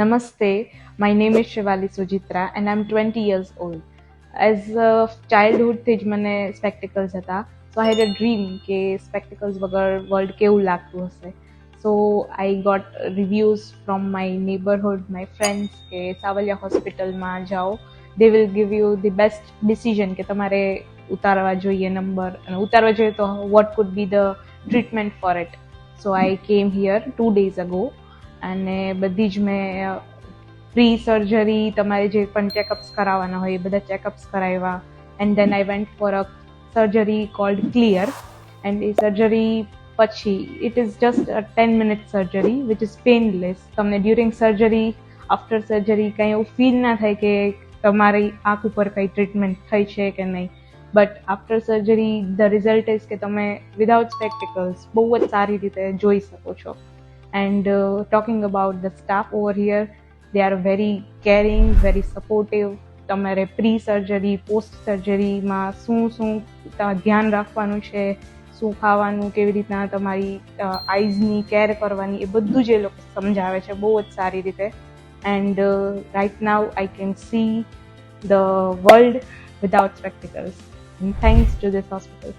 Namaste, my name is Shivali Sujitra and I'm 20 years old. As a childhood થી જ મને spectacles હતા. So I had a dream કે spectacles વગર world કેવું લાગતું હશે. So I got reviews from my neighborhood, my friends કે સાવલિયા હોસ્પિટલમાં જાઓ. They will give you the best decision કે તમારે ઉતારવા જોઈએ નંબર અને ઉતારવા જોઈએ તો what could be the treatment for it. So I came here 2 days ago અને બધી જ મેં પ્રી સર્જરી તમારે જે પણ ચેકઅપ્સ કરાવવાના હોય એ બધા ચેકઅપ્સ કરાવ્યા and then I went for a surgery called clear and એ સર્જરી પછી it is just a 10 minute surgery which is painless. તમને ડ્યુરિંગ સર્જરી આફ્ટર સર્જરી કંઈ એવું ફીલ ના થાય કે તમારી આંખ ઉપર કંઈ ટ્રીટમેન્ટ થઈ છે કે નહીં, but after surgery the result is કે તમે વિધાઉટ સ્પેક્ટિકલ્સ બહુ જ સારી રીતે જોઈ શકો છો. And talking about the staff over here, they are very caring, very supportive. તમારે પ્રી સર્જરી પોસ્ટ સર્જરીમાં શું ધ્યાન રાખવાનું છે, શું ખાવાનું, કેવી રીતના તમારી આઈઝની કેર કરવાની, એ બધું જ એ લોકો સમજાવે છે બહુ જ સારી રીતે. And right now I can see the world without spectacles. Thanks to this hospital.